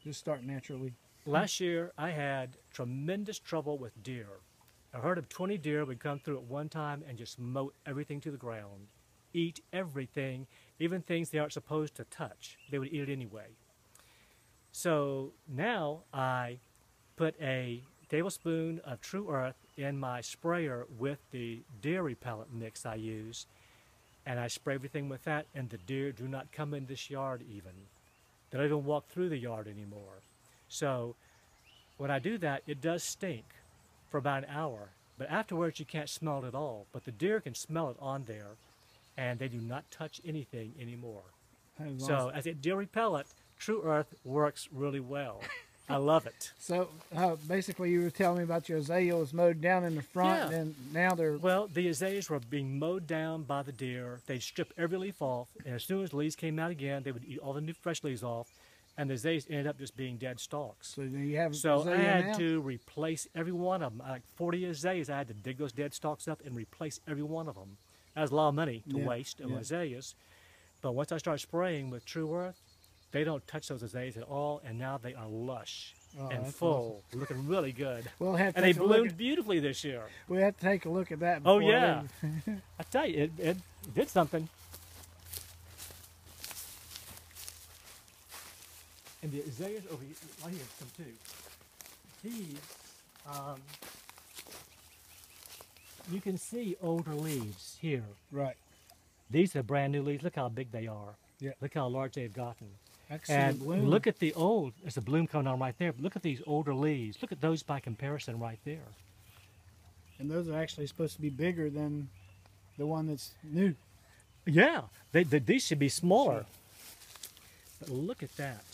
just start naturally. Last year, I had tremendous trouble with deer. A herd of 20 deer would come through at one time and just mow everything to the ground, eat everything, even things they aren't supposed to touch. They would eat it anyway. So now I put a tablespoon of True Earth in my sprayer with the deer repellent mix I use, and I spray everything with that, and the deer do not come in this yard even. They don't even walk through the yard anymore. So when I do that, it does stink for about an hour, but afterwards you can't smell it at all. But the deer can smell it on there, and they do not touch anything anymore. So as a deer repellent, True Earth works really well. I love it. So basically you were telling me about your azaleas mowed down in the front, Yeah. and now they're... Well, the azaleas were being mowed down by the deer. They'd strip every leaf off, and as soon as the leaves came out again, they would eat all the new fresh leaves off, and the azaleas ended up just being dead stalks. So you have So I azalea had now? to replace every one of them. Like 40 azaleas, I had to dig those dead stalks up and replace every one of them. That was a lot of money to waste on azaleas. But once I started spraying with True Earth, they don't touch those azaleas at all, and now they are lush and full, looking really good. We'll have to And they take a look bloomed at, beautifully this year. we have to take a look at that. Oh before yeah, we- I tell you, it did something. And the azaleas over here, right here, some too. These, you can see older leaves here. Right. These are brand new leaves. Look how big they are. Yeah. Look how large they've gotten. I can see the And bloom. look at the old, there's a bloom coming on right there. But look at these older leaves. Look at those by comparison right there. And those are actually supposed to be bigger than the one that's new. Yeah, these should be smaller. But look at that.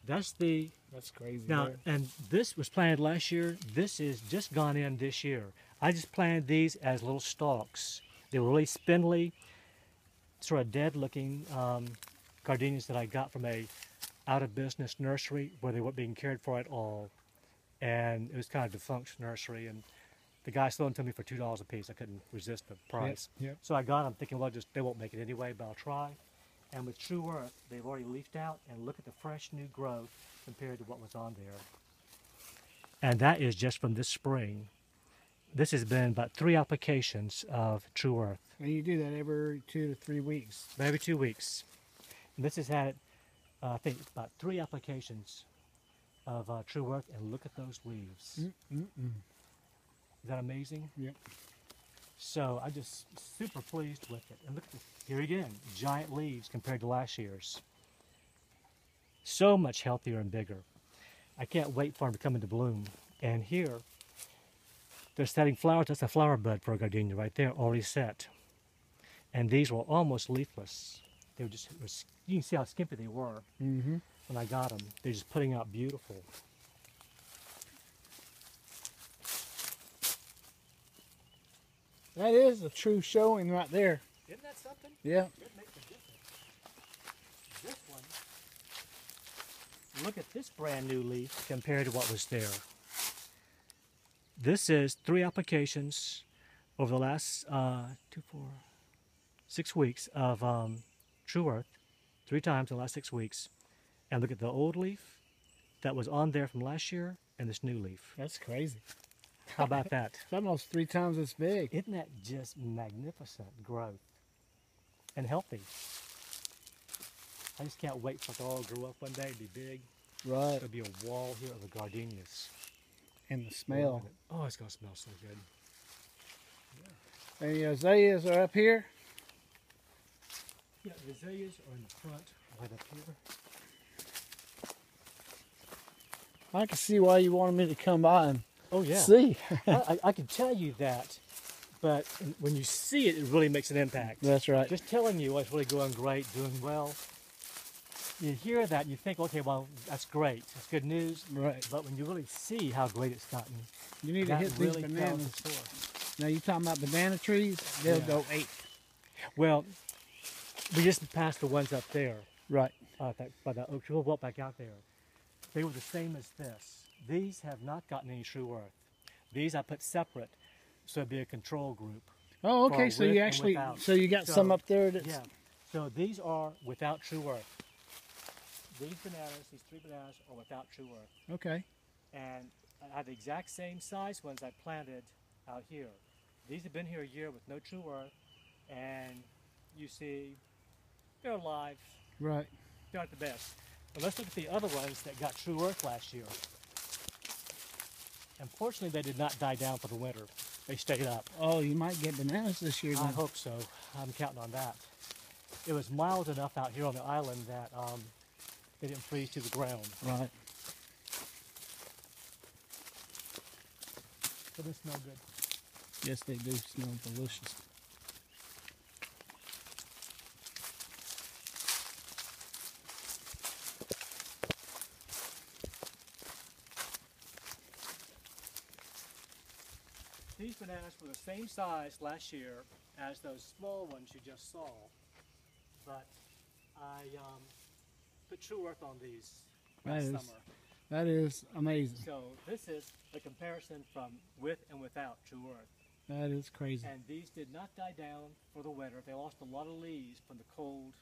That's the, That's crazy. now, there. and this was planted last year. This is just gone in this year. I just planted these as little stalks. They were really spindly, sort of dead looking gardenias that I got from a out of business nursery where they weren't being cared for at all. And it was kind of defunct nursery, and the guy sold them to me for $2 a piece. I couldn't resist the price. Yep. So I got them thinking, well, just they won't make it anyway, but I'll try. And with True Earth, they've already leafed out, and look at the fresh new growth compared to what was on there. And that is just from this spring. This has been about 3 applications of True Earth, And you do that every 2 to 3 weeks. every 2 weeks. And this has had, I think, about 3 applications of True Earth, and look at those leaves. Is that amazing? Yep. So I'm just super pleased with it. And look at this, here again, giant leaves compared to last year's. So much healthier and bigger. I can't wait for them to come into bloom. And here, they're setting flowers. That's a flower bud for a gardenia right there, already set. And these were almost leafless. They were just, you can see how skimpy they were when I got them. They're just putting out beautiful. That is a true showing right there. Isn't that something? Yeah. It makes a difference. This one, look at this brand new leaf compared to what was there. This is 3 applications over the last 6 weeks of True Earth, 3 times in the last 6 weeks. And look at the old leaf that was on there from last year and this new leaf. That's crazy. How about that? It's almost 3 times as big. Isn't that just magnificent growth and healthy? I just can't wait for it to all grow up one day and be big. Right. There'll be a wall here of the gardenias. And the smell. Oh, it's going to smell so good. And the azaleas are up here. Yeah, the azaleas are in the front, right up here. I can see why you wanted me to come by and Oh, yeah. see. I can tell you that, but when you see it, it really makes an impact. That's right. Just telling you what's really going great, doing well. You hear that and you think, okay, well, that's great. That's good news. Right. But when you really see how great it's gotten, You need to that hit these really tells bananas. the story. Now you talking about banana trees? They'll Yeah. go 8. Well, we just passed the ones up there. Right. By the oak tree. We'll walk back out there. They were the same as this. These have not gotten any True Earth. These I put separate, so it'd be a control group. Oh, okay. For So with you and actually, without. so you got some So, up there that's Yeah. So these are without True Earth. these three bananas are without True Earth. Okay. And I have the exact same size ones I planted out here. These have been here a year with no True Earth, and you see they're alive. Right. They're not the best. But let's look at the other ones that got True Earth last year. Unfortunately, they did not die down for the winter. They stayed up. Oh, you might get bananas this year then. I hope so. I'm counting on that. It was mild enough out here on the island that they didn't freeze to the ground. Right. So they smell good. Yes, they do smell delicious. These bananas were the same size last year as those small ones you just saw, but I put True Earth on these last summer. That is amazing. So this is the comparison from with and without True Earth. That is crazy. And these did not die down for the winter. They lost a lot of leaves from the cold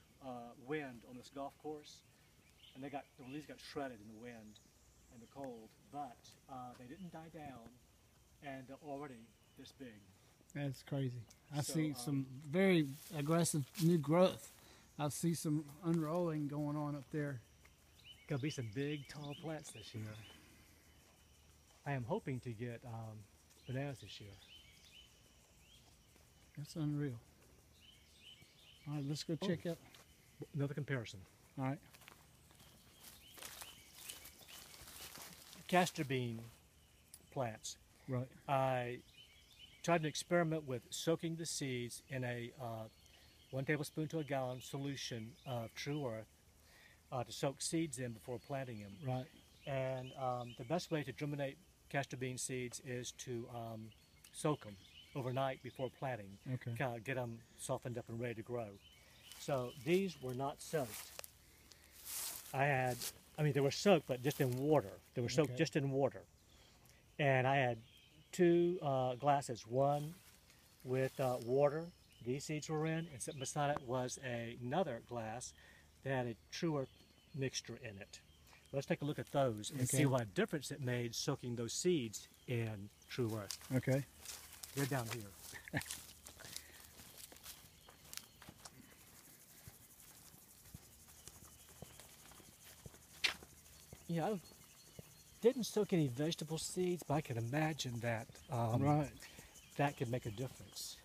wind on this golf course, and the leaves got shredded in the wind and the cold. But they didn't die down, and they're already this big. That's crazy. I see some very aggressive new growth. I see some unrolling going on up there. Gonna be some big, tall plants this year. I am hoping to get bananas this year. That's unreal. All right, let's go check out. Another comparison. All right. Castor bean plants. Right. I tried an experiment with soaking the seeds in a 1 tablespoon to a gallon solution of True Earth to soak seeds in before planting them. Right. And the best way to germinate castor bean seeds is to soak them overnight before planting. Okay. Kind of get them softened up and ready to grow. So these were not soaked. They were soaked, but just in water. They were soaked just in water. And I had 2 glasses, one with water these seeds were in, and sitting beside it was another glass that had a True Earth mixture in it. Let's take a look at those and see what a difference it made soaking those seeds in True Earth. Okay. They're down here. Yeah, I didn't soak any vegetable seeds, but I can imagine that that could make a difference.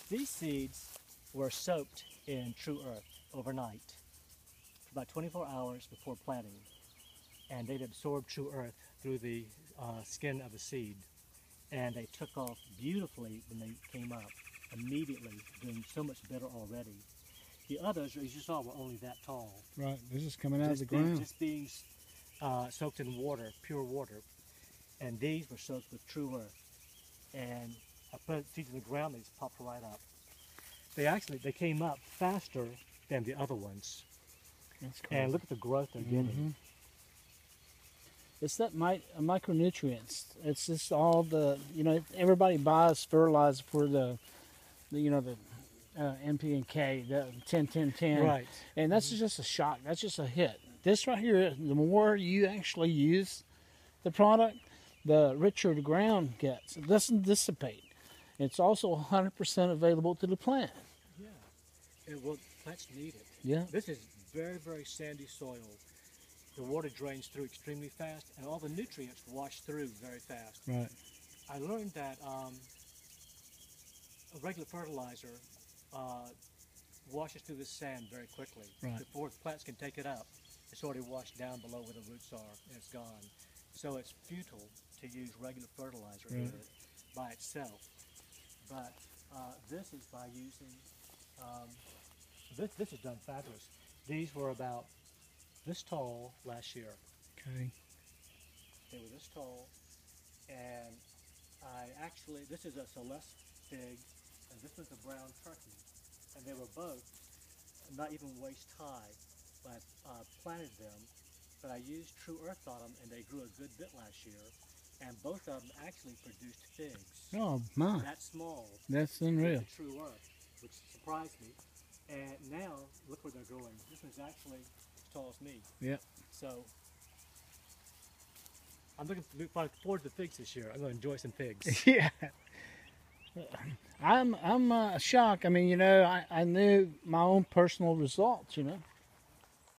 These seeds were soaked in True Earth overnight for about 24 hours before planting, and they'd absorbed True Earth through the skin of the seed, and they took off beautifully when they came up, immediately, doing so much better already. The others, as you saw, were only that tall. Right, this is coming out of the ground. Just being soaked in water, pure water, and these were soaked with True Earth. And I put seeds in the ground, they just popped right up. They came up faster than the other ones. That's crazy. And look at the growth they're getting. It's that micronutrients. It's just all the, everybody buys fertilizer for the NP and K, the 10-10-10. Right. And that's just a shock. That's just a hit. This right here, the more you actually use the product, the richer the ground gets. It doesn't dissipate. It's also 100% available to the plant. Yeah. And well, plants need it. Yeah. This is very, very sandy soil. The water drains through extremely fast, and all the nutrients wash through very fast. Right. I learned that a regular fertilizer washes through the sand very quickly. Right. Before the plants can take it up, it's already washed down below where the roots are, and it's gone. So it's futile to use regular fertilizer here by itself. But this is by using, this is done fabulous. These were about this tall last year. Okay. They were this tall, and this is a Celeste fig, and this was a brown turkey, and they were both not even waist high. But I planted them, but I used True Earth on them, and they grew a good bit last year. and both of them actually produced figs. Oh my, That small. that's The unreal. true earth, which surprised me. And now, look where they're growing. This one's actually as tall as me. Yep. So, I'm looking forward to the figs this year. I'm going to enjoy some figs. Yeah. I'm shocked. I mean, you know, I knew my own personal results, you know.